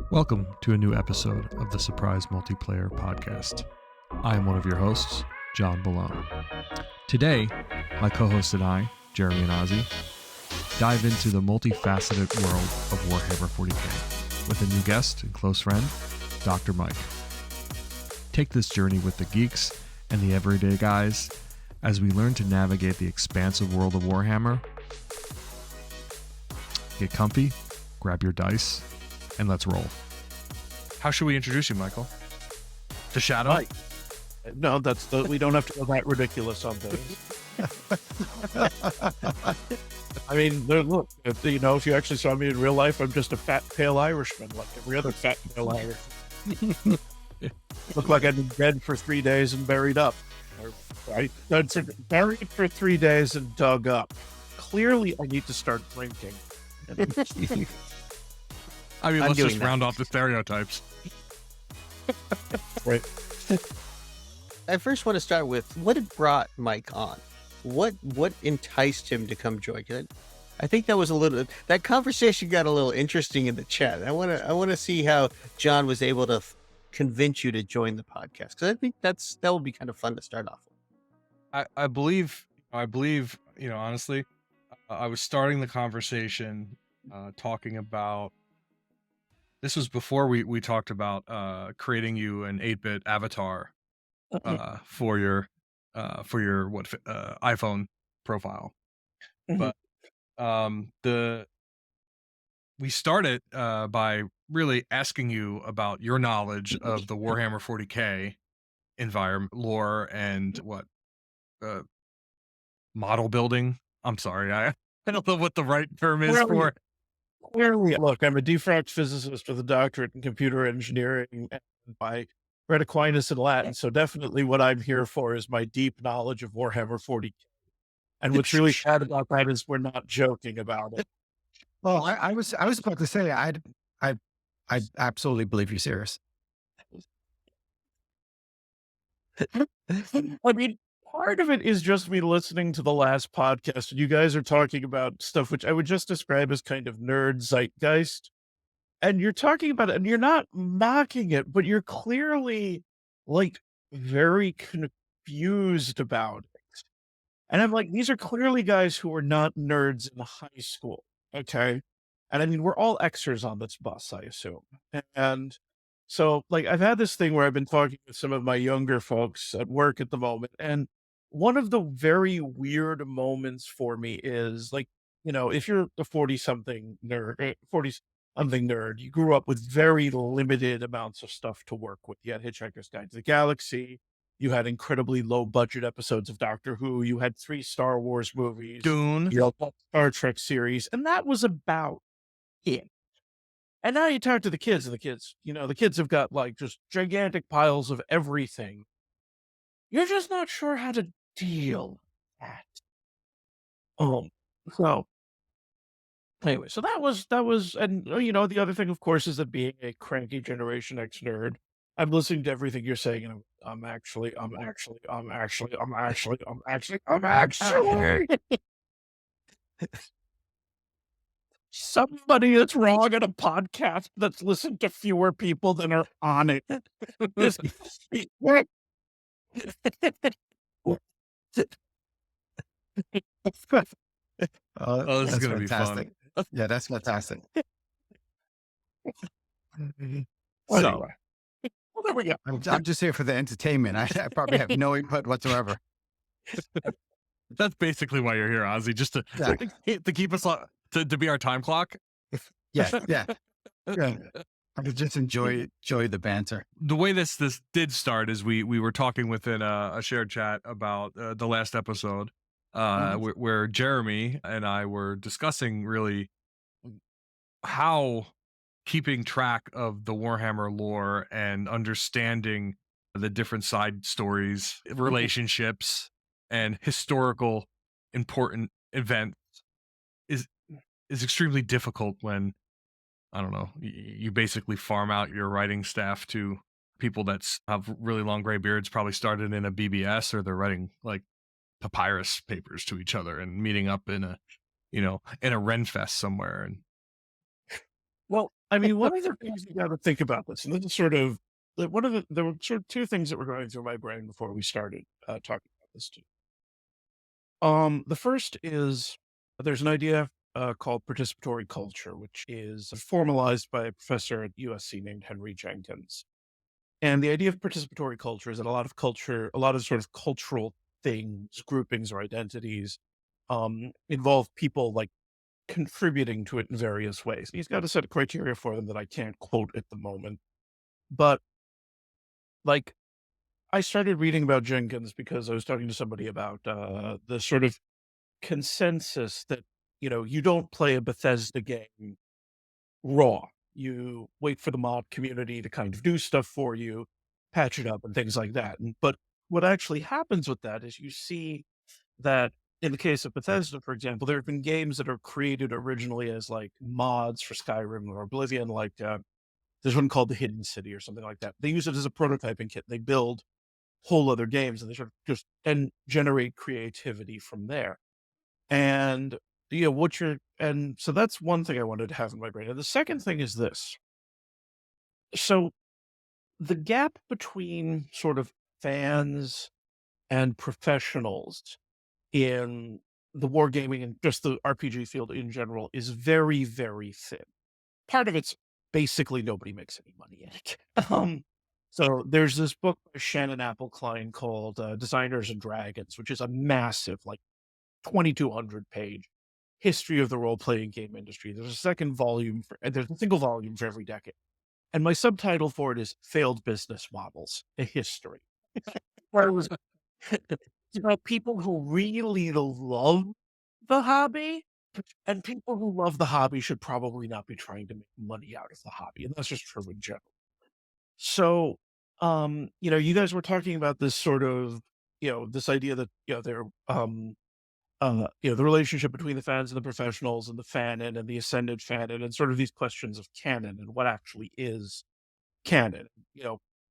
Welcome to a new episode of the Surprise Multiplayer Podcast. I am one of your hosts, John Balone. Today, my co-host and I, Jeremy and Ossie, dive into the multifaceted world of Warhammer 40k with a new guest and close friend, Dr. Mike. Take this journey with the geeks and the everyday guys as we learn to navigate the expansive world of Warhammer. Get comfy, grab your dice, and let's roll. How should we introduce you, Michael? The Shadow? Mike. No, we don't have to go that ridiculous on things. I mean, look, if you actually saw me in real life, I'm just a fat, pale Irishman, like every other fat, pale Irishman. Look like I've been dead for 3 days and buried up. Right? Buried for 3 days and dug up. Clearly, I need to start drinking. I mean, let's just round off the stereotypes. Right. I first want to start with what had brought Mike on. What enticed him to come join? I think that conversation got a little interesting in the chat. I want to see how John was able to convince you to join the podcast, because I think that will be kind of fun to start off with. I believe, honestly, I was starting the conversation talking about. This was before we talked about creating you an 8-bit avatar for your iPhone profile. Mm-hmm. But we started by really asking you about your knowledge of the Warhammer 40k environment, lore, and model building. I'm sorry, I don't know what the right term is for. Look, I'm a defrocked physicist with a doctorate in computer engineering, and I read Aquinas in Latin, so definitely what I'm here for is my deep knowledge of Warhammer 40k. And what's really sad about that is we're not joking about it. Well, I was about to say I absolutely believe you're serious. I mean, part of it is just me listening to the last podcast, and you guys are talking about stuff which I would just describe as kind of nerd zeitgeist. And you're talking about it, and you're not knocking it, but you're clearly like very confused about it. And I'm like, these are clearly guys who are not nerds in high school. Okay. And I mean, we're all Xers on this bus, I assume. And so, like, I've had this thing where I've been talking with some of my younger folks at work at the moment. And one of the very weird moments for me is, like, if you're a 40-something nerd, you grew up with very limited amounts of stuff to work with. You had Hitchhiker's Guide to the Galaxy. You had incredibly low budget episodes of Doctor Who. You had 3 Star Wars movies. Dune. Star Trek series. And that was about it. And now you talk to the kids, and the kids have got like just gigantic piles of everything. You're just not sure how to deal with that. So anyway, so that was, and the other thing, of course, is that being a cranky Generation X nerd, I'm listening to everything you're saying, and I'm actually. Somebody that's wrong at a podcast that's listened to fewer people than are on it. This is going to be fantastic. fun. Yeah, that's fantastic. Anyway. Well, there we go. I'm just here for the entertainment. I probably have no input whatsoever. That's basically why you're here, Ozzy, just to keep us to be our time clock. Yeah. I could just enjoy the banter. The way this did start is we were talking within a shared chat about the last episode where Jeremy and I were discussing really how keeping track of the Warhammer lore and understanding the different side stories, relationships, and historical important events is extremely difficult when, I don't know, you basically farm out your writing staff to people that have really long gray beards, probably started in a BBS, or they're writing like papyrus papers to each other and meeting up in a Renfest somewhere. And Well, I mean, one of the things you got to think about this, and this is sort of there were sort of two things that were going through my brain before we started talking about this too. The first is there's an idea called participatory culture, which is formalized by a professor at USC named Henry Jenkins. And the idea of participatory culture is that a lot of sort of cultural things, groupings, or identities involve people like contributing to it in various ways. He's got a set of criteria for them that I can't quote at the moment. But like, I started reading about Jenkins because I was talking to somebody about the sort of consensus that, you don't play a Bethesda game raw. You wait for the mod community to kind of do stuff for you, patch it up and things like that. But what actually happens with that is you see that in the case of Bethesda, for example, there have been games that are created originally as like mods for Skyrim or Oblivion, like there's one called The Hidden City or something like that. They use it as a prototyping kit. They build whole other games and they sort of just and generate creativity from there. And so that's one thing I wanted to have in my brain. And the second thing is this. So the gap between sort of fans and professionals in the wargaming and just the RPG field in general is very, very thin. Part of it's basically nobody makes any money in it. So there's this book by Shannon Appelkline called Designers and Dragons, which is a massive, like 2,200 page history of the role-playing game industry. There's a second volume there's a single volume for every decade. And my subtitle for it is Failed Business Models, a History. Where it was people who really love the hobby, and people who love the hobby should probably not be trying to make money out of the hobby. And that's just true in general. So, you guys were talking about this sort of, this idea that, they're, the relationship between the fans and the professionals and the fanon and the ascended fanon and sort of these questions of canon and what actually is canon.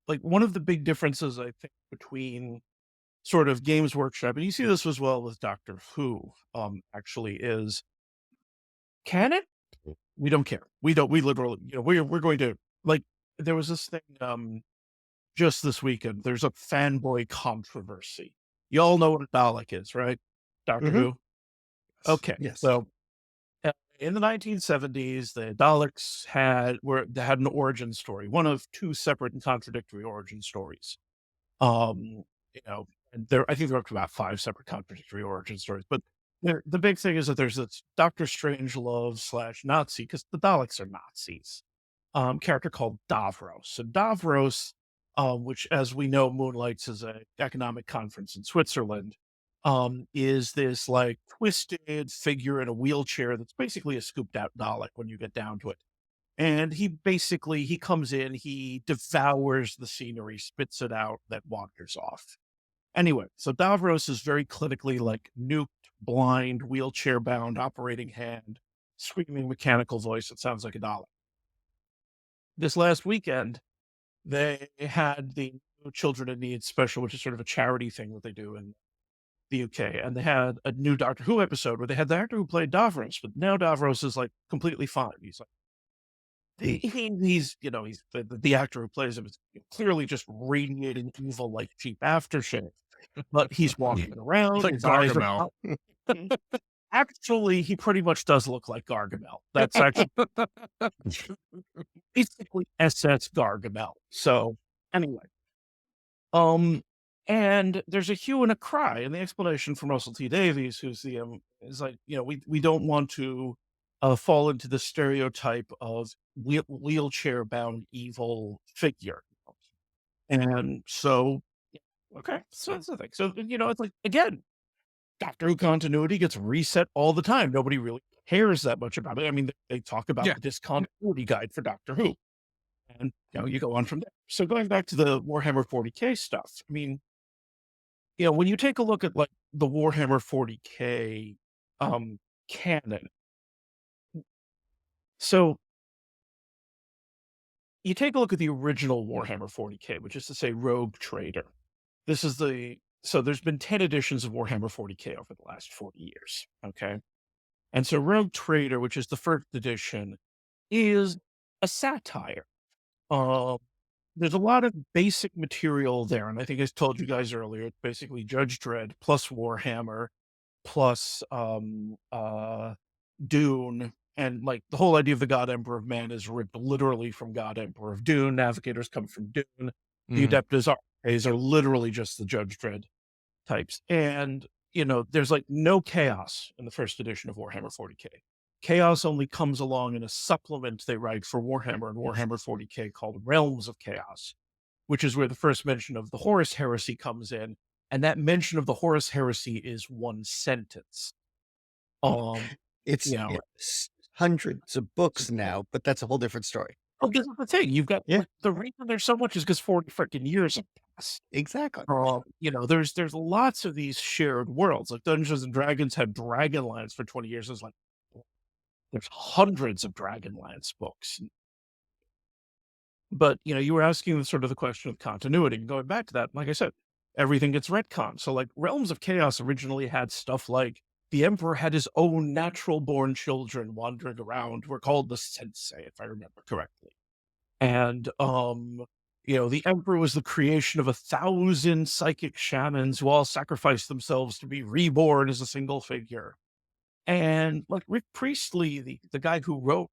Like one of the big differences I think between sort of Games Workshop, and you see this as well with Doctor Who, actually is canon. We don't care. We literally, we're going to like, there was this thing, just this weekend, there's a fanboy controversy. You all know what a Dalek is, right? Doctor Who? Okay. Yes. So in the 1970s, the Daleks had an origin story, one of two separate and contradictory origin stories. And I think there are up to about 5 separate contradictory origin stories. But the big thing is that there's this Doctor Strangelove / Nazi, because the Daleks are Nazis, character called Davros. So Davros, which, as we know, moonlights as an economic conference in Switzerland, is this like twisted figure in a wheelchair that's basically a scooped out Dalek when you get down to it. And he comes in, he devours the scenery, spits it out, that wanders off. Anyway, so Davros is very clinically like nuked, blind, wheelchair bound, operating hand, screaming mechanical voice that sounds like a Dalek. This last weekend, they had the Children in Need special, which is sort of a charity thing that they do in the UK. And they had a new Doctor Who episode where they had the actor who played Davros, but now Davros is like completely fine. He's like, he's the actor who plays him is clearly just radiating evil like cheap aftershave, but he's walking around. It's like his eyes are Gargamel. out. Actually, he pretty much does look like Gargamel. That's actually basically SS Gargamel. So anyway, and there's a hue and a cry, and the explanation from Russell T Davies, who's the is like, we don't want to fall into the stereotype of wheelchair bound evil figure, and so okay, so that's the thing. So it's like, again, Doctor Who continuity gets reset all the time. Nobody really cares that much about it. I mean, they talk about the discontinuity guide for Doctor Who, and you go on from there. So going back to the Warhammer 40K stuff, I mean, when you take a look at like the Warhammer 40K canon, so you take a look at the original Warhammer 40K, which is to say Rogue Trader. So there's been 10 editions of Warhammer 40K over the last 40 years. Okay. And so Rogue Trader, which is the first edition, is a satire. Um, there's a lot of basic material there, and I think I told you guys earlier, it's basically Judge Dredd plus Warhammer plus Dune, and like the whole idea of the God Emperor of Man is ripped literally from God Emperor of Dune. Navigators come from Dune. The Adeptus Artes are literally just the Judge Dredd types. And, there's like no chaos in the first edition of Warhammer 40K. Chaos only comes along in a supplement they write for Warhammer and Warhammer 40K called Realms of Chaos, which is where the first mention of the Horus Heresy comes in. And that mention of the Horus Heresy is one sentence. It's hundreds of books now, but that's a whole different story. Oh, this is the thing. You've got the reason there's so much is because 40 freaking years have passed. Exactly. There's lots of these shared worlds. Like Dungeons and Dragons had Dragonlance for 20 years. It's like there's hundreds of Dragonlance books. But you were asking sort of the question of continuity. And going back to that, like I said, everything gets retconned. So like Realms of Chaos originally had stuff like the Emperor had his own natural born children wandering around who were called the Sensei, if I remember correctly. And, the Emperor was the creation of 1,000 psychic shamans who all sacrificed themselves to be reborn as a single figure. And like Rick Priestley, the guy who wrote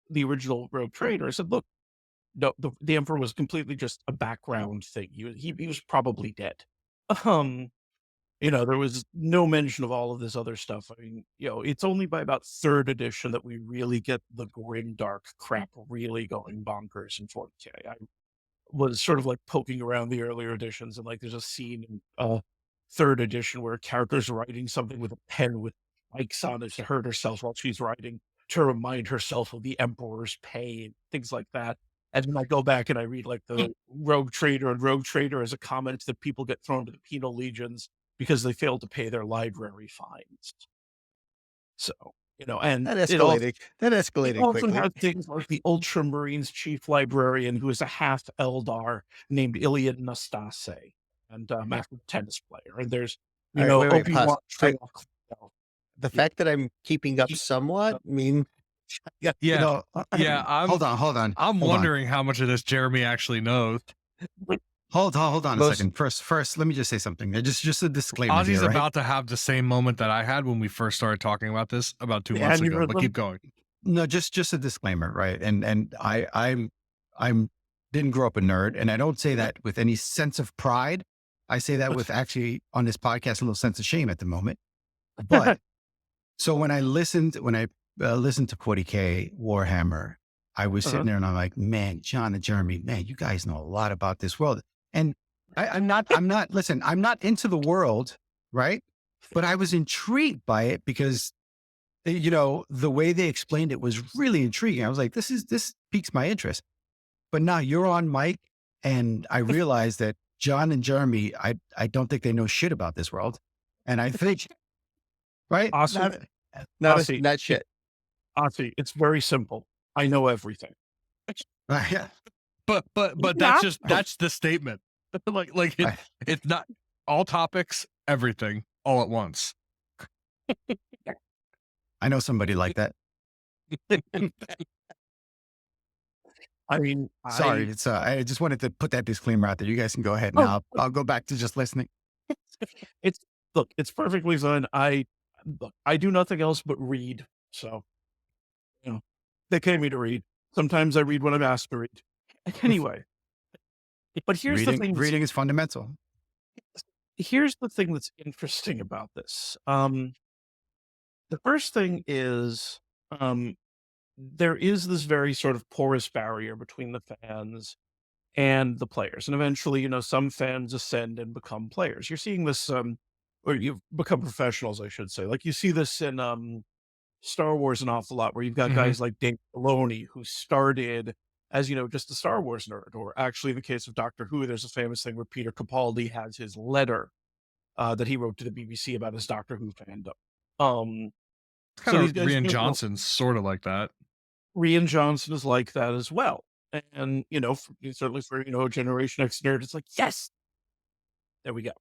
the original Rogue Trader, said, look, no, the Emperor was completely just a background thing. He was probably dead. There was no mention of all of this other stuff. I mean, it's only by about 3rd edition that we really get the grim, dark crap really going bonkers in 40K. I was sort of like poking around the earlier editions, and like there's a scene in 3rd edition where a character's writing something with a pen with spikes on it to hurt herself while she's writing to remind herself of the Emperor's pain, things like that. And then I go back and I read like the Rogue Trader, and Rogue Trader as a comment that people get thrown to the penal legions because they failed to pay their library fines. So, and that escalated also quickly. had things like the Ultramarines chief librarian, who is a half Eldar named Iliad Nastase, and master tennis player. And there's, Obi-Wan the fact that I'm keeping up somewhat mean. Yeah. Hold on. I'm wondering how much of this Jeremy actually knows. Hold on a second. First, let me just say something. Just a disclaimer. Ossie's here, right? about to have the same moment that I had when we first started talking about this about 2 months ago. But keep going. No, just a disclaimer, right? And I didn't grow up a nerd, and I don't say that with any sense of pride. I say that with actually on this podcast a little sense of shame at the moment. But so when I listened to 40K Warhammer, I was sitting there and I'm like, man, John and Jeremy, man, you guys know a lot about this world. And I'm not into the world, right? But I was intrigued by it because, the way they explained it was really intriguing. I was like, this piques my interest. But now you're on mic, and I realized that John and Jeremy, I don't think they know shit about this world. And I think, right? Awesome. Not shit. Ossie, it's very simple. I know everything. Yeah. But that's the statement. It's not all topics, everything, all at once. I know somebody like that. I mean, sorry. It's I just wanted to put that disclaimer out there. You guys can go ahead now. I'll go back to just listening. It's perfectly fine. I do nothing else but read. So, they pay me to read. Sometimes I read when I'm asked to read. Anyway, but here's the thing. Reading is fundamental. Here's the thing that's interesting about this. The first thing is, there is this very sort of porous barrier between the fans and the players. And eventually, some fans ascend and become players. You're seeing this, or you've become professionals, I should say. Like you see this in Star Wars an awful lot, where you've got guys like Dave Filoni, who started as, just a Star Wars nerd. Or actually, in the case of Doctor Who, there's a famous thing where Peter Capaldi has his letter that he wrote to the BBC about his Doctor Who fandom. Kind of Rian Johnson's sort of like that. Rian Johnson is like that as well. And, certainly for, a Generation X nerd, it's like, yes, there we go.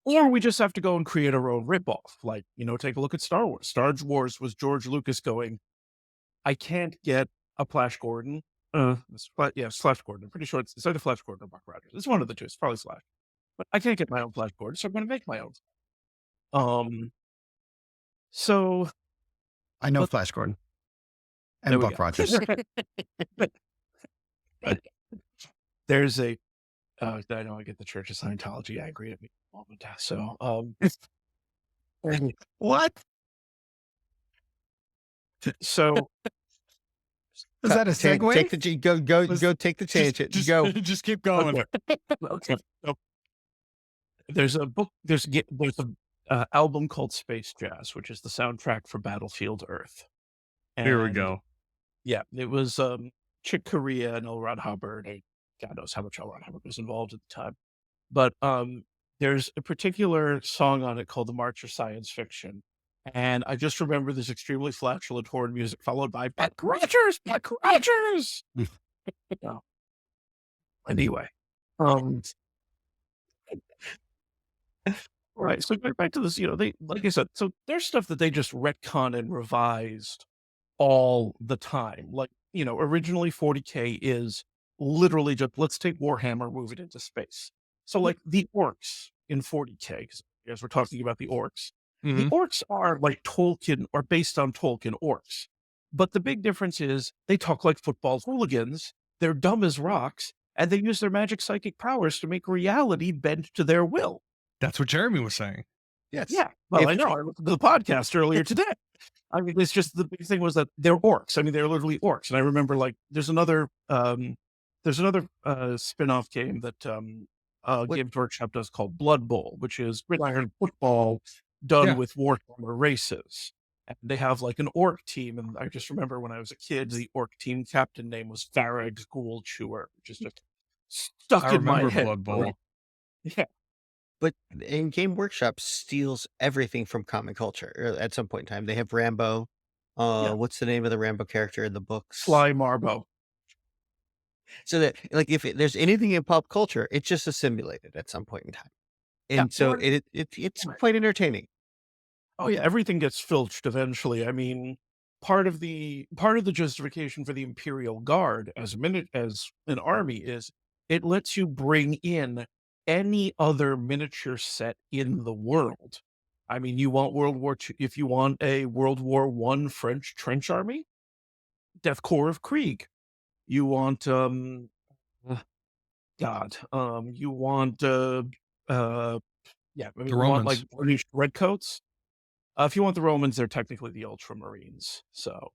Or we just have to go and create our own ripoff. Like, take a look at Star Wars. Star Wars was George Lucas going, I can't get a Flash Gordon. Slash Gordon. I'm pretty sure it's either Flash Gordon or Buck Rogers. It's one of the two. It's probably Slash. But I can't get my own Flash Gordon, so I'm going to make my own. So I know But- Flash Gordon there and we Buck go. Rogers. There's a. I know I get the Church of Scientology angry at me. So What? so Is that a segue? Take the go take the tangent. Just, Go. just keep going. Okay. So, there's a book. There's a album called Space Jazz, which is the soundtrack for Battlefield Earth. Here we And, go. Yeah, it was Chick Corea and L. Ron Hubbard. And God knows how much L. Ron Hubbard was involved at the time. But there's a particular song on it called "The March of Science Fiction," and I just remember this extremely flatulent horn music followed by "Buck Rogers, Buck Rogers." No. Anyway, right. So going back to this, they, like I said, so there's stuff that they just retcon and revised all the time. Like, originally 40K is literally just, let's take Warhammer, move it into space. So like the orcs in 40K, as we're talking about the orcs, the Mhm. orcs are like Tolkien or based on Tolkien orcs. But the big difference is they talk like football hooligans. They're dumb as rocks, and they use their magic psychic powers to make reality bend to their will. That's what Jeremy was saying. Yes. Yeah. Well, If- I know. I listened to the podcast earlier today. I mean, it's just the big thing was that they're orcs. I mean, they're literally orcs. And I remember there's another spin-off game that Games Workshop does called Blood Bowl, which is gridiron football done Yeah. with Warhammer races. And they have like an orc team. And I just remember when I was a kid, the orc team captain name was Farag's Ghoul Chewer, which is just stuck I in my remember head. Blood Bowl. Yeah. But in Game Workshop steals everything from comic culture. At some point in time, they have Rambo. What's the name of the Rambo character in the books? Sly Marbo. So that, like, if there's anything in pop culture, it's just assimilated at some point in time, and Yeah, so or- it's quite entertaining. Oh yeah, everything gets filched eventually. I mean, part of the justification for the Imperial Guard as an army is it lets you bring in any other miniature set in the world. I mean, you want World War II, if you want a World War I French trench army, Death Corps of Krieg. You want you want you want like Romans. British redcoats. If you want the Romans, they're technically the Ultramarines. So,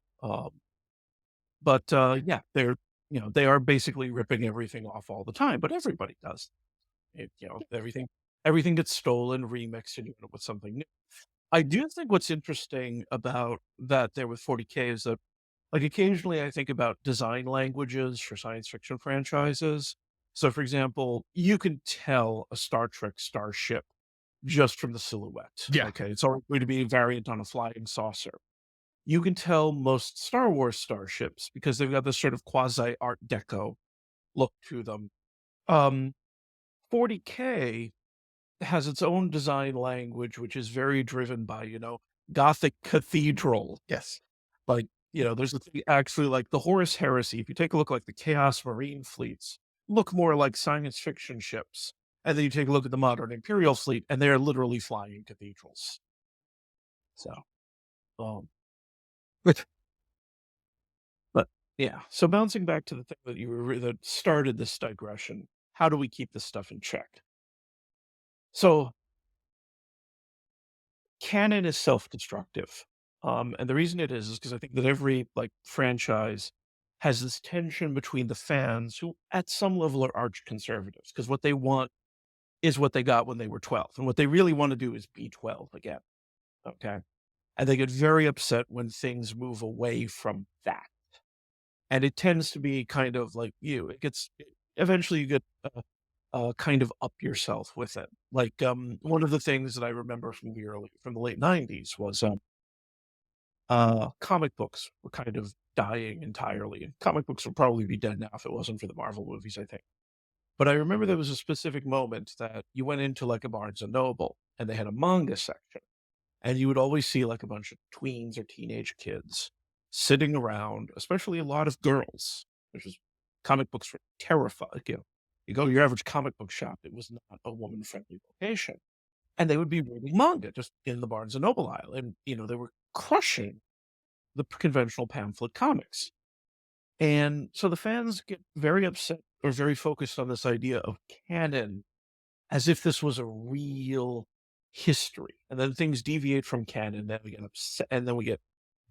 but they're they are basically ripping everything off all the time. But everybody does. Everything gets stolen, remixed, and you end up with something new. I do think what's interesting about that there with 40K is that, like, occasionally I think about design languages for science fiction franchises. So, for example, you can tell a Star Trek starship just from the silhouette. Yeah. Okay. It's always going to be a variant on a flying saucer. You can tell most Star Wars starships because they've got this sort of quasi Art Deco look to them. 40K has its own design language, which is very driven by, Gothic cathedral. Yes. Like, there's a thing actually like the Horus Heresy. If you take a look like the Chaos Marine fleets, look more like science fiction ships. And then you take a look at the modern Imperial fleet, and they're literally flying cathedrals. So, but yeah. So bouncing back to the thing that started this digression, how do we keep this stuff in check? So, canon is self-destructive, and the reason it is because I think that every franchise has this tension between the fans who, at some level, are arch conservatives because what they want is what they got when they were 12. And what they really want to do is be 12 again. Okay. And they get very upset when things move away from that. And it tends to be kind of like eventually you get kind of up yourself with it. Like, one of the things that I remember from the late 90s was, comic books were kind of dying entirely. And comic books would probably be dead now if it wasn't for the Marvel movies, I think. But I remember there was a specific moment that you went into like a Barnes and Noble and they had a manga section, and you would always see like a bunch of tweens or teenage kids sitting around, especially a lot of girls, which is comic books were terrified. You go to your average comic book shop, it was not a woman-friendly location. And they would be reading manga just in the Barnes and Noble aisle. And, they were crushing the conventional pamphlet comics. And so the fans get very upset or very focused on this idea of canon as if this was a real history. And then things deviate from canon, then we get upset, and then we get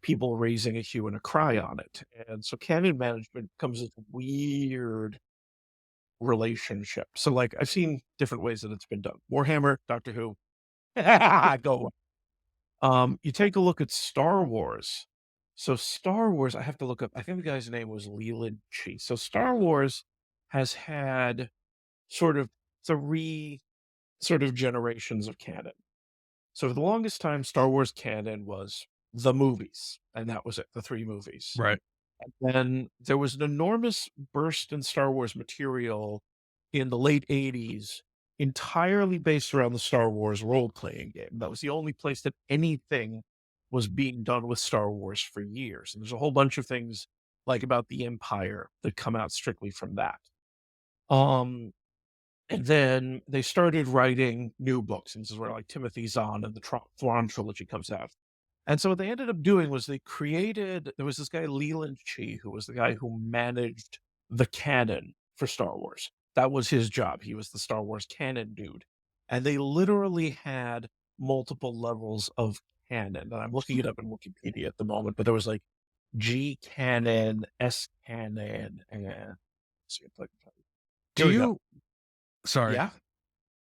people raising a hue and a cry on it. And so canon management becomes this weird relationship. So, like, I've seen different ways that it's been done. Warhammer, Doctor Who, go. You take a look at Star Wars. So Star Wars, I have to look up, I think the guy's name was Leland Chi. So Star Wars has had sort of 3 sort of generations of canon. So for the longest time, Star Wars canon was the movies, and that was it, the 3 movies. Right. And then there was an enormous burst in Star Wars material in the late 80s, entirely based around the Star Wars role-playing game. That was the only place that anything was being done with Star Wars for years. And there's a whole bunch of things like about the Empire that come out strictly from that. And then they started writing new books, and this is where like Timothy Zahn and the Thrawn trilogy comes out. And so what they ended up doing was there was this guy Leland Chi, who was the guy who managed the canon for Star Wars. That was his job. He was the Star Wars canon dude. And they literally had multiple levels of canon. And I'm looking it up in Wikipedia at the moment, but there was like G canon, S canon, and let's see if I can find it. Do Here we go. you? Sorry. Yeah.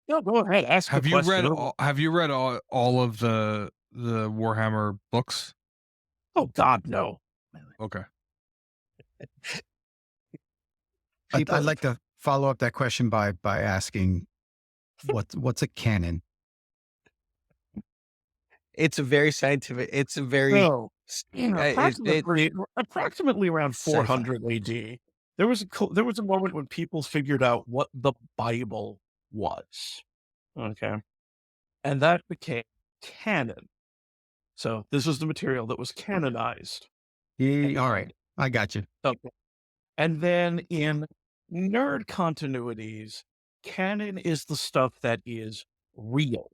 No, go ahead. Ask. Have the you question. read? Have you read all of the Warhammer books? Oh God, no. Okay. I'd like to follow up that question by asking, what's a canon? It's a very scientific. It's a very No. Approximately around Sci-fi. 400 AD, there was a moment when people figured out what the Bible was. Okay, and that became canon. So this was the material that was canonized. All right, I got you. Okay. And then in nerd continuities, canon is the stuff that is real.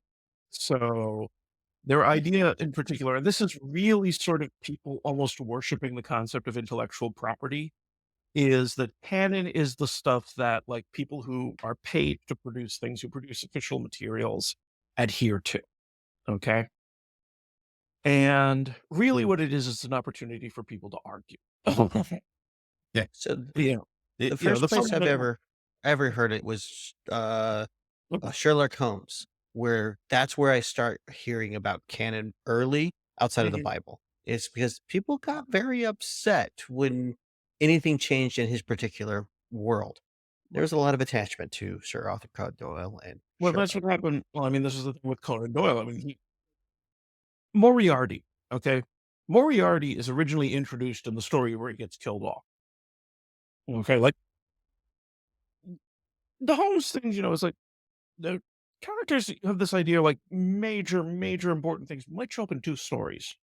So their idea in particular, and this is really sort of people almost worshiping the concept of intellectual property, is that canon is the stuff that like people who are paid to produce things, who produce official materials, adhere to. Okay. And really what it is an opportunity for people to argue. Yeah. So Yeah. the first place I've ever heard it was Sherlock Holmes, where that's where I start hearing about canon early outside of the Bible. It's because people got very upset when anything changed in his particular world. There was a lot of attachment to Sir Arthur Conan Doyle and Well, that's what happened. Well, I mean, this is the thing with Conan Doyle. I mean, Moriarty, okay? Moriarty is originally introduced in the story where he gets killed off. Okay, like, the Holmes things, is like, the characters have this idea, like, major important things might show up in 2 stories.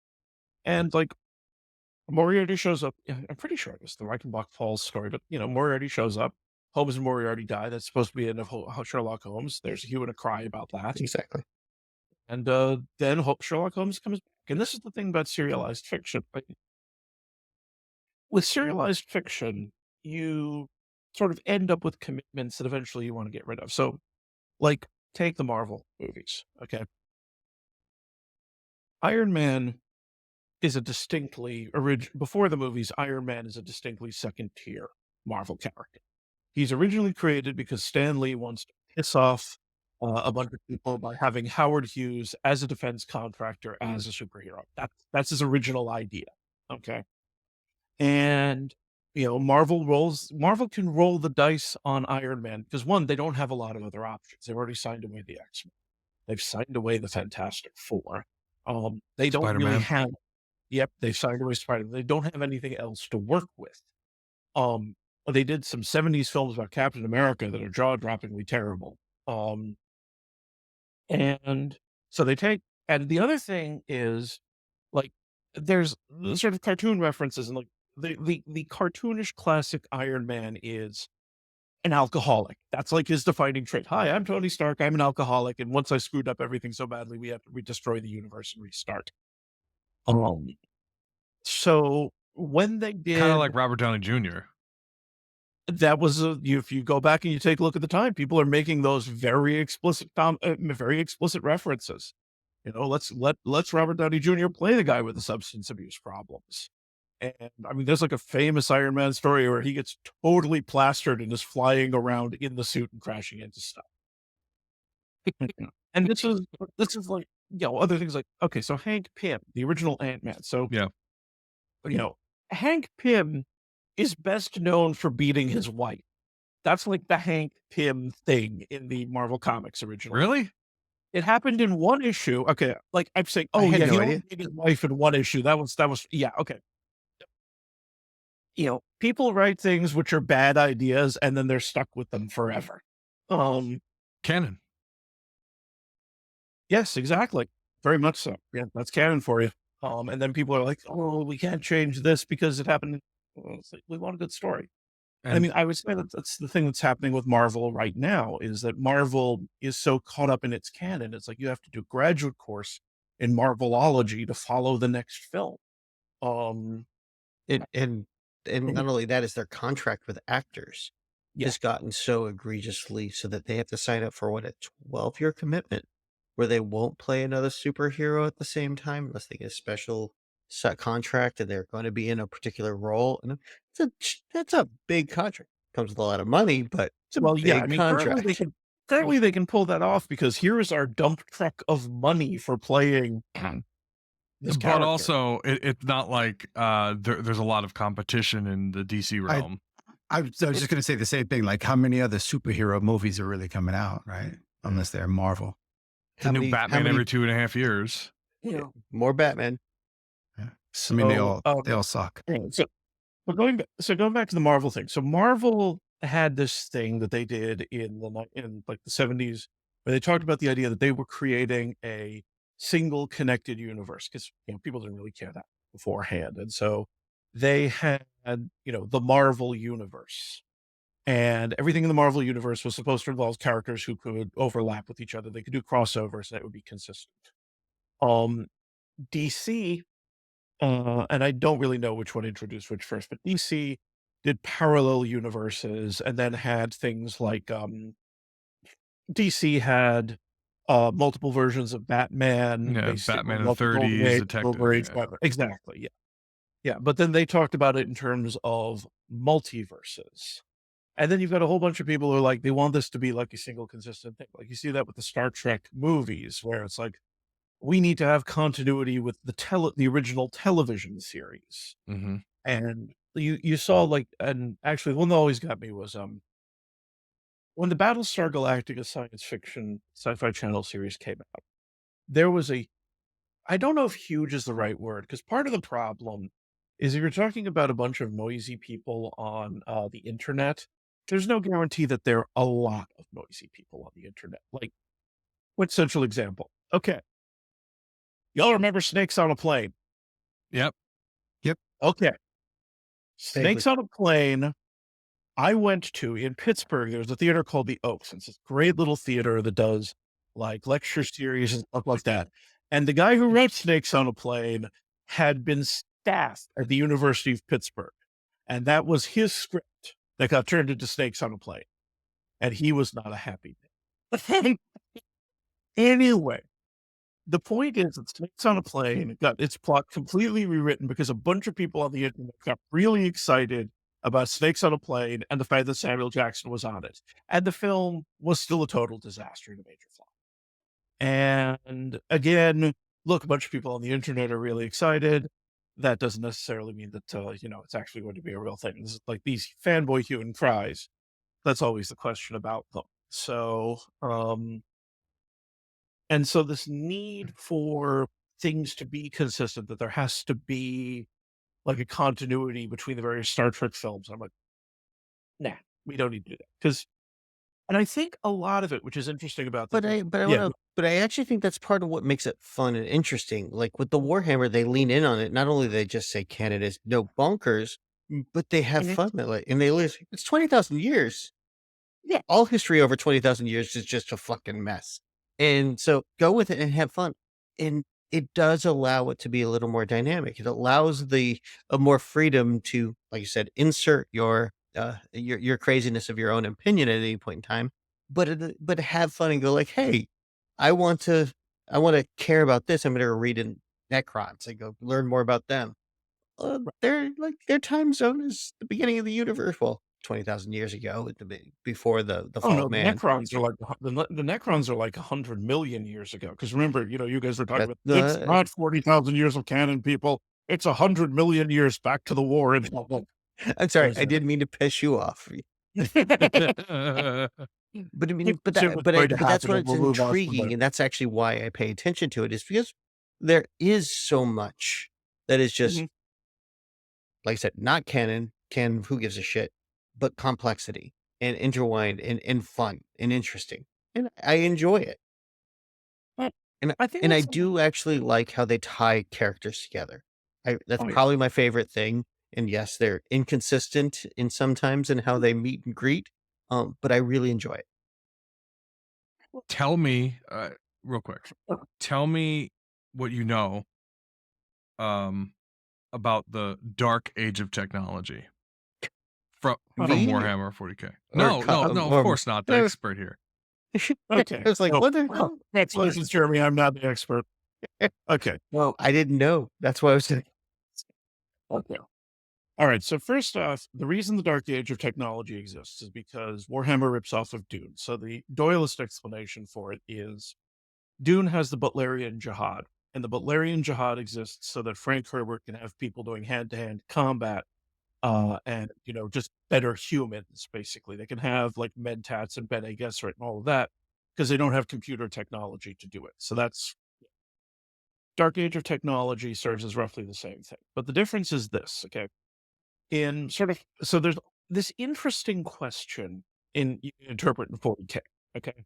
And, like, Moriarty shows up. I'm pretty sure it was the Reichenbach Falls story, but, Moriarty shows up. Holmes and Moriarty die. That's supposed to be the end of Sherlock Holmes. There's a hue and a cry about that. Exactly. And then Sherlock Holmes comes back. And this is the thing about serialized fiction. Right? With serialized fiction, you sort of end up with commitments that eventually you want to get rid of. So, like, take the Marvel movies, okay? Iron Man is a distinctly, before the movies, Iron Man is a distinctly second-tier Marvel character. He's originally created because Stan Lee wants to piss off a bunch of people by having Howard Hughes as a defense contractor as a superhero. That's his original idea. Okay. And, Marvel can roll the dice on Iron Man because, one, they don't have a lot of other options. They've already signed away the X-Men. They've signed away the Fantastic Four. They don't Spider-Man. really have, they've signed away Spider-Man. They don't have anything else to work with. They did some 70s films about Captain America that are jaw-droppingly terrible. And so and the other thing is, like, there's the sort of cartoon references, and like the cartoonish classic Iron Man is an alcoholic. That's like his defining trait. Hi, I'm Tony Stark. I'm an alcoholic, and once I screwed up everything so badly, we destroy the universe and restart. Um, so when they Kind of did like Robert Downey Jr. that was if you go back and you take a look at the time, people are making those very explicit references. You know, let's Robert Downey Jr. play the guy with the substance abuse problems. And I mean, there's like a famous Iron Man story where he gets totally plastered and is flying around in the suit and crashing into stuff. And this is like, you know, other things like, okay, so Hank Pym, the original Ant-Man. So, Yeah. you know, Hank Pym is best known for beating his wife. That's like the Hank Pym thing in the Marvel Comics originally. Really? It happened in one issue. Okay, like I'm saying, I oh had yeah, no he idea. only beat his wife in one issue. That was yeah, okay. You know, people write things which are bad ideas and then they're stuck with them forever. Canon. Yes, exactly. Very much so. Yeah, that's canon for you. And then people are like, oh, we can't change this because it happened. Well, it's like, we want a good story. And I mean, I would say that's the thing that's happening with Marvel right now is that Marvel is so caught up in its canon. It's like you have to do a graduate course in Marvelology to follow the next film. And not only that is their contract with actors Yeah. has gotten so egregiously so that they have to sign up for a 12-year commitment where they won't play another superhero at the same time unless they get a special set contract and they're going to be in a particular role. And that's a big contract. Comes with a lot of money, but it's a big contract. Currently they can pull that off because here is our dump truck of money for playing this But character. also, it's not like there's a lot of competition in the DC realm. I was just going to say the same thing. Like, how many other superhero movies are really coming out, right? Unless they're Marvel. The new Batman every 2.5 years. You know, More Batman. Yeah. so, I mean, they all suck. So going back to the Marvel thing. So Marvel had this thing that they did in like the 70s where they talked about the idea that they were creating a single connected universe because, you know, people didn't really care that beforehand. And so they had, you know, the Marvel universe, and everything in the Marvel universe was supposed to involve characters who could overlap with each other. They could do crossovers that would be consistent. DC, and I don't really know which one introduced which first, but DC did parallel universes and then had things like DC had multiple versions of Batman. Yeah, based on Batman in the multiple 30s, age, Detective. Silver Age, Yeah. Batman. Exactly. Yeah. Yeah. But then they talked about it in terms of multiverses. And then you've got a whole bunch of people who are like, they want this to be like a single consistent thing. Like you see that with the Star Trek movies where it's like, we need to have continuity with the original television series. Mm-hmm. And you saw like, and actually the one that always got me was when the Battlestar Galactica science fiction sci-fi channel series came out, there was I don't know if huge is the right word, because part of the problem is if you're talking about a bunch of noisy people on the internet, there's no guarantee that there are a lot of noisy people on the internet. Like, quintessential example. Okay. Y'all remember Snakes on a Plane? Yep. Okay. Snakes on a Plane. I went to in Pittsburgh. There's a theater called the Oaks. It's this great little theater that does like lecture series and stuff like that. And the guy who wrote Snakes on a Plane had been staffed at the University of Pittsburgh. And that was his script that got turned into Snakes on a Plane. And he was not a happy man. Anyway, the point is that Snakes on a Plane got its plot completely rewritten because a bunch of people on the internet got really excited about Snakes on a Plane and the fact that Samuel Jackson was on it. And the film was still a total disaster and a major flop. And again, look, a bunch of people on the internet are really excited. That doesn't necessarily mean that, you know, it's actually going to be a real thing. This is like these fanboy hue and cries. That's always the question about them. So, and so this need for things to be consistent, that there has to be like a continuity between the various Star Trek films. I'm like, nah, we don't need to do that. Because And I think a lot of it, which is interesting about But the I yeah, wanna but I actually think that's part of what makes it fun and interesting. Like with the Warhammer, they lean in on it. Not only they just say canon is no bonkers, but they have mhm, fun with it. And they live it's 20,000 years. yeah, All history over 20,000 years is just a fucking mess. And so go with it and have fun. And it does allow it to be a little more dynamic. It allows the more freedom to, like you said, insert your craziness of your own opinion at any point in time, but have fun and go like, hey, I want to I want to care about this. I'm going to read in Necrons. I go learn more about them. Their time zone is the beginning of the universe. Well, 20,000 years ago, at before the oh fall no, of man. the Necrons are like 100 million years ago. Because remember, you guys were talking That about it's not 40,000 years of canon, people. It's 100 million years back to the war. And I'm sorry, there's I didn't mean to piss you off. that. But I mean, but It that, was but going to but that's happen, what and it's we'll move on from intriguing, there. and that's actually why I pay attention to it. Is because there is so much that is just, Mhm. like I said, not canon. Canon, who gives a shit? But complexity and intertwined and fun and interesting, and I enjoy it. But And I think and I that's do actually like how they tie characters together. That's oh yeah. probably my favorite thing. And yes, they're inconsistent in sometimes in how they meet and greet. But I really enjoy it. Tell me, real quick. Uh, Tell me what you know um, about the dark age of technology from Me Warhammer 40K. or No, no, no. Of course not. The uh, expert here. I Okay. was like, So, what the hell? congratulations, Jeremy. I'm not the expert. Okay. Well, I didn't know. That's why I was saying. Okay. All right. So first off, the reason the Dark Age of technology exists is because Warhammer rips off of Dune. So the Doyleist explanation for it is Dune has the Butlerian Jihad, and the Butlerian Jihad exists so that Frank Herbert can have people doing hand-to-hand combat, and just better humans. Basically, they can have like Mentats and Bene Gesserit and all of that because they don't have computer technology to do it. So that's Dark Age of technology serves as roughly the same thing, but the difference is this. Okay, in sort of so there's this interesting question in you can interpret in 40K. Okay.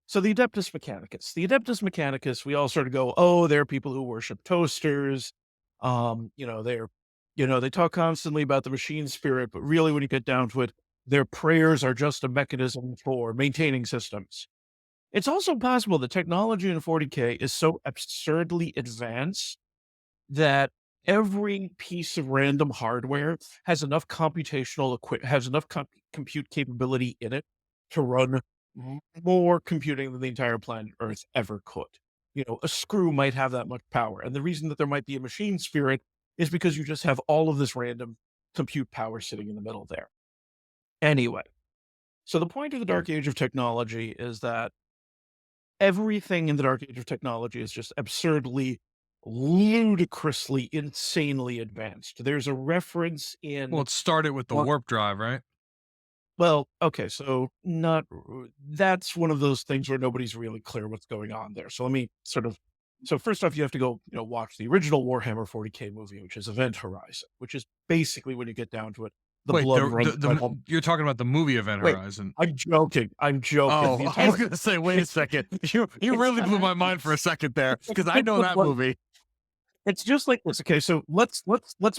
So the Adeptus Mechanicus. The Adeptus Mechanicus, we all sort of go, oh, they're people who worship toasters. They're they talk constantly about the machine spirit, but really when you get down to it, their prayers are just a mechanism for maintaining systems. It's also possible that technology in 40K is so absurdly advanced that every piece of random hardware has enough has enough compute capability in it to run more computing than the entire planet Earth ever could. A screw might have that much power. And the reason that there might be a machine spirit is because you just have all of this random compute power sitting in the middle there. Anyway, so the point of the Dark Age of technology is that everything in the Dark Age of technology is just absurdly, ludicrously, insanely advanced. There's a reference in Well, it started with the Well- warp drive, right? well, okay, so not that's one of those things where nobody's really clear what's going on there. So let me so first off, you have to go, watch the original Warhammer 40K movie, which is Event Horizon, which is basically when you get down to it, the Wait, blood runs. you're talking about the movie Event Wait. Horizon. I'm joking. I'm joking. Oh, The I was entire- gonna say, wait a second. You really blew my mind for a second there because I know that movie. It's just like this. Okay, so let's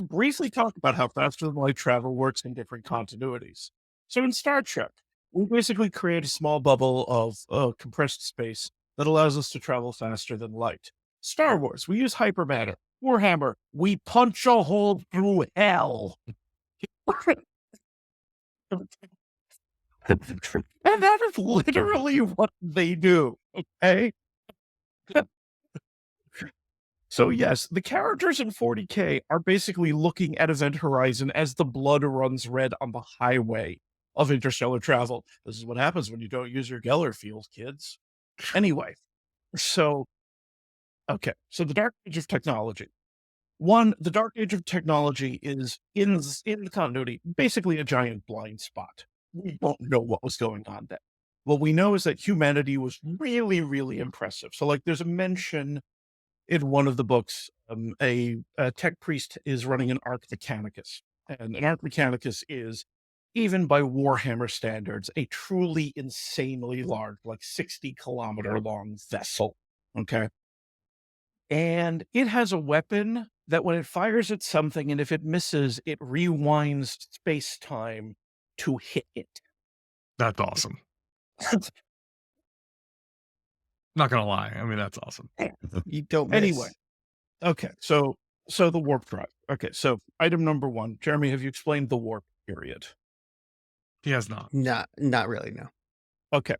briefly talk about how faster than light travel works in different continuities. So in Star Trek, we basically create a small bubble of compressed space that allows us to travel faster than light. Star Wars, we use hypermatter. Warhammer, we punch a hole through hell. And that is literally what they do. Okay. So yes, the characters in 40K are basically looking at Event Horizon as the blood runs red on the highway of interstellar travel. This is what happens when you don't use your Geller field, kids. Anyway, so so the Dark Age of technology. One, the Dark Age of technology is in the continuity basically a giant blind spot. We don't know what was going on then. What we know is that humanity was really, really impressive. So, like, there's a mention in one of the books, a tech priest is running an Arc Mechanicus. And an Arc Mechanicus is even by Warhammer standards, a truly insanely large, like 60-kilometer long vessel. Okay. And it has a weapon that when it fires at something and if it misses, it rewinds space time to hit it. That's awesome. Not gonna lie. I mean, that's awesome. You don't miss. Anyway, okay, so the warp drive. Okay, so item number 1, Jeremy, have you explained the warp period? He has not. Not really, no. Okay,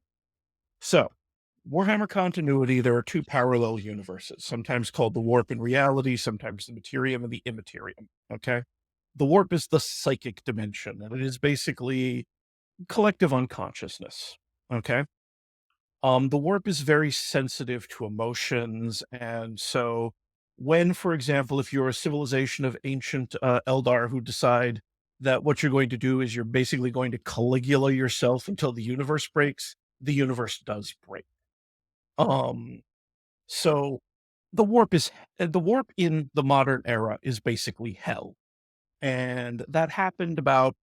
so Warhammer continuity, there are 2 parallel universes, sometimes called the warp in reality, sometimes the materium and the immaterium. Okay, the warp is the psychic dimension, and it is basically collective unconsciousness. Okay. The warp is very sensitive to emotions, and so when, for example, if you're a civilization of ancient Eldar who decide that what you're going to do is you're basically going to Caligula yourself until the universe breaks, the universe does break. So the warp in the modern era is basically hell, and that happened about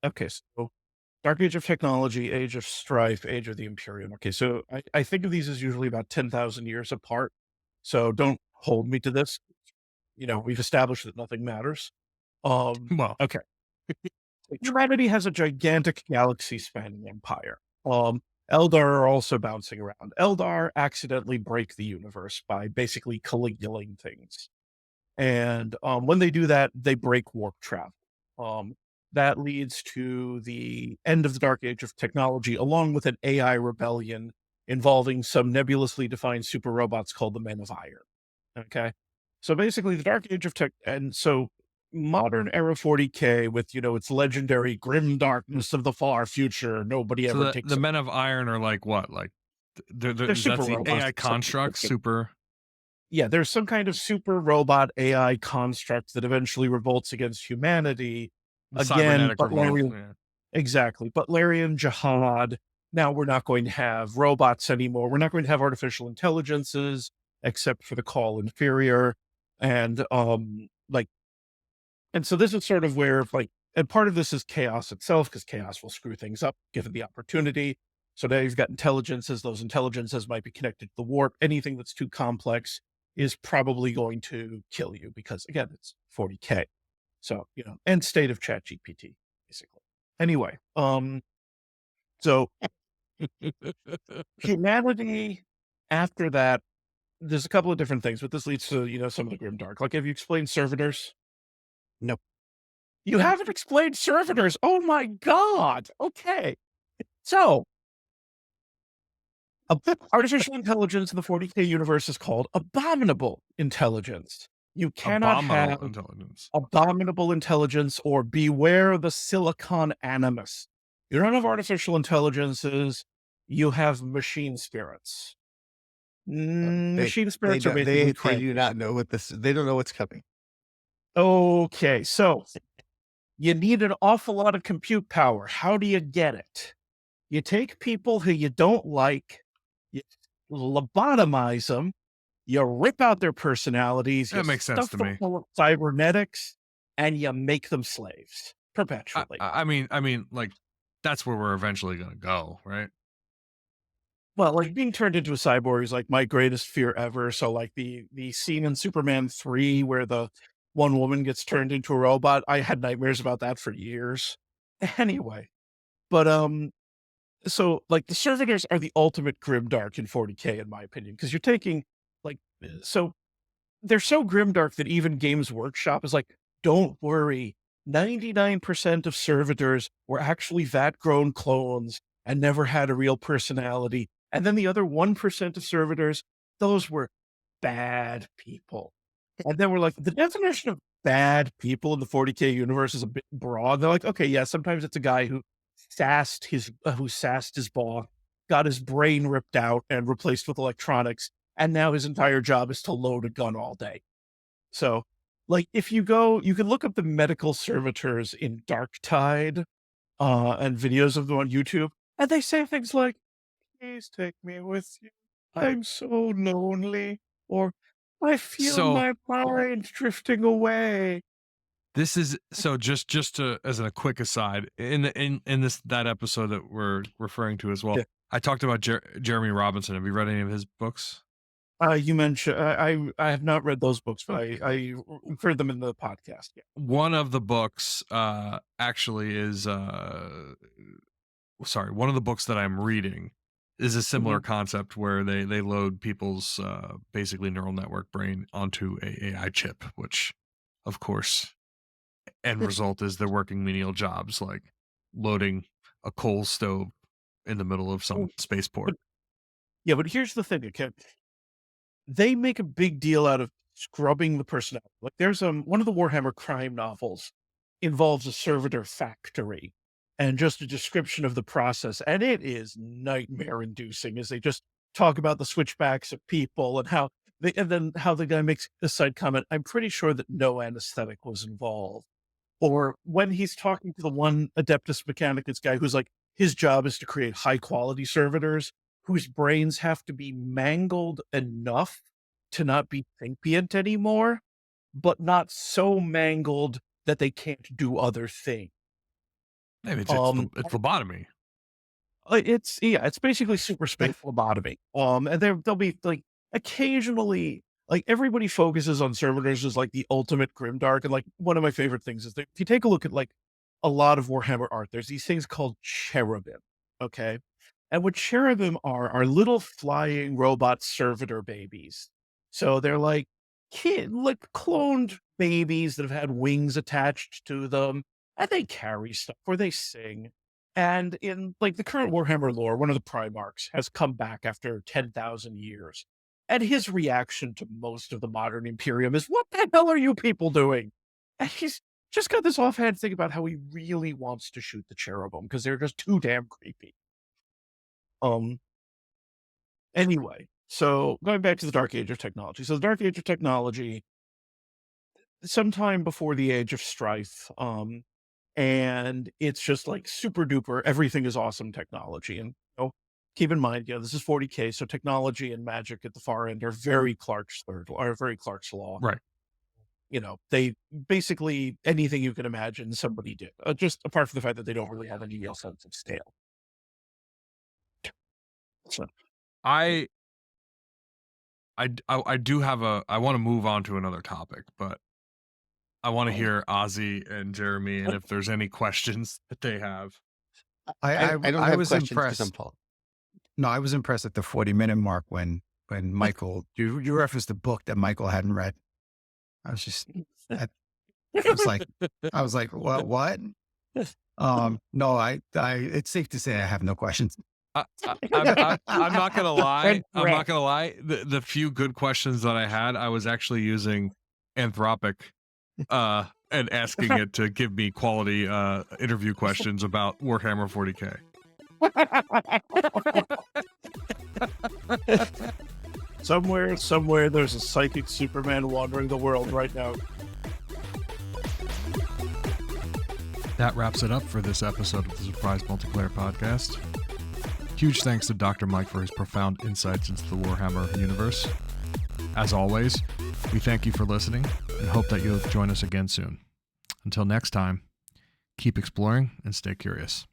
okay, so Dark Age of Technology, Age of Strife, Age of the Imperium. Okay, so I think of these as usually about 10,000 years apart. So don't hold me to this. We've established that nothing matters. Well, Okay. Humanity has a gigantic galaxy-spanning empire. Eldar are also bouncing around. Eldar accidentally break the universe by basically Caligulaing things. And when they do that, they break warp travel. That leads to the end of the Dark Age of Technology, along with an AI rebellion involving some nebulously defined super robots called the Men of Iron. Okay. So basically, the Dark Age of Tech, and so modern era 40K with, its legendary grim darkness of the far future, nobody so ever takes the it. Men of Iron are like what? Like They're that's super the robots. AI construct. Super. Yeah, there's some kind of super robot AI construct that eventually revolts against humanity. Again, Cybernetic revolt. Butlerian, Yeah. exactly. Butlerian jihad. Now we're not going to have robots anymore. We're not going to have artificial intelligences, except for the call inferior. And and so this is sort of where and part of this is chaos itself, because chaos will screw things up given the opportunity. So now you've got intelligences. Those intelligences might be connected to the warp. Anything that's too complex is probably going to kill you because, again, it's 40K. So, end state of ChatGPT, basically. Anyway, so humanity after that, there's a couple of different things, but this leads to, some of the grimdark. Like, have you explained servitors? Nope. You haven't explained servitors. Oh my God. Okay. So, artificial intelligence in the 40K universe is called abominable intelligence. You cannot Abominable have intelligence. abominable intelligence or beware the silicon animus. You don't have artificial intelligences. You have machine spirits. Machine spirits are basically They cranky. do not know what this. They don't know what's coming. Okay, so you need an awful lot of compute power. How do you get it? You take people who you don't like, you lobotomize them, you rip out their personalities, That you makes sense stuff to them me. full of cybernetics, and you make them slaves perpetually. I mean, like that's where we're eventually gonna go, right? Well, like being turned into a cyborg is like my greatest fear ever. So like the scene in Superman 3 where the one woman gets turned into a robot, I had nightmares about that for years. Anyway, but so like the servitors are the ultimate grimdark in 40K in my opinion, because you're taking so they're so grimdark that even Games Workshop is like, don't worry, 99% of servitors were actually vat-grown clones and never had a real personality. And then the other 1% of servitors, those were bad people. And then we're like, the definition of bad people in the 40K universe is a bit broad. They're like, okay, yeah, sometimes it's a guy who sassed his boss, got his brain ripped out and replaced with electronics, and now his entire job is to load a gun all day. So, like, if you go, you can look up the medical servitors in Dark Tide, and videos of them on YouTube, and they say things like, "Please take me with you. I'm so lonely," or "I feel So- my mind drifting away." This is so just to as a quick aside in that episode that we're referring to as well. Yeah. I talked about Jeremy Robinson. Have you read any of his books? You mentioned I have not read those books, but I heard them in the podcast. Yeah. One of the books actually is one of the books that I'm reading is a similar concept where they load people's basically neural network brain onto a AI chip, which of course end result is they're working menial jobs like loading a coal stove in the middle of some spaceport. Yeah, but here's the thing, okay? They make a big deal out of scrubbing the personality. Like there's one of the Warhammer crime novels involves a servitor factory and just a description of the process, and it is nightmare inducing as they just talk about the switchbacks of people and how the guy makes a side comment. I'm pretty sure that no anesthetic was involved. Or when he's talking to the one Adeptus Mechanicus guy who's like, his job is to create high quality servitors whose brains have to be mangled enough to not be sentient anymore, but not so mangled that they can't do other things. Maybe it's lobotomy. It's basically super space lobotomy. And there'll be like occasionally, like everybody focuses on servitors as like the ultimate grimdark. And like one of my favorite things is that if you take a look at like a lot of Warhammer art, there's these things called cherubim. Okay. And what cherubim are little flying robot servitor babies. So they're like cloned babies that have had wings attached to them, and they carry stuff or they sing. And in like the current Warhammer lore, one of the Primarchs has come back after 10,000 years. And his reaction to most of the modern Imperium is, what the hell are you people doing? And he's just got this offhand thing about how he really wants to shoot the cherubim because they're just too damn creepy. Anyway, so going back to the Dark Age of technology. So the Dark Age of technology, sometime before the Age of Strife, and it's just like super duper, everything is awesome technology. And keep in mind, this is 40K, so technology and magic at the far end are very Clark's law. Right. They basically anything you can imagine somebody did, just apart from the fact that they don't really have any real sense of scale. So I do have I want to move on to another topic, but I want to hear Ossie and Jeremy and if there's any questions that they have. I don't have was questions 'cause impressed. I'm Paul. No, I was impressed at the 40-minute mark when Michael, you referenced a book that Michael hadn't read. I was just, I was like, what? No, it's safe to say I have no questions. I'm not gonna lie. I'm not gonna lie. The few good questions that I had, I was actually using Anthropic, and asking it to give me quality interview questions about Warhammer 40K. Somewhere, there's a psychic Superman wandering the world right now. That wraps it up for this episode of the Surprise Multiplayer Podcast. Huge thanks to Dr. Mike for his profound insights into the Warhammer universe. As always, we thank you for listening and hope that you'll join us again soon. Until next time, keep exploring and stay curious.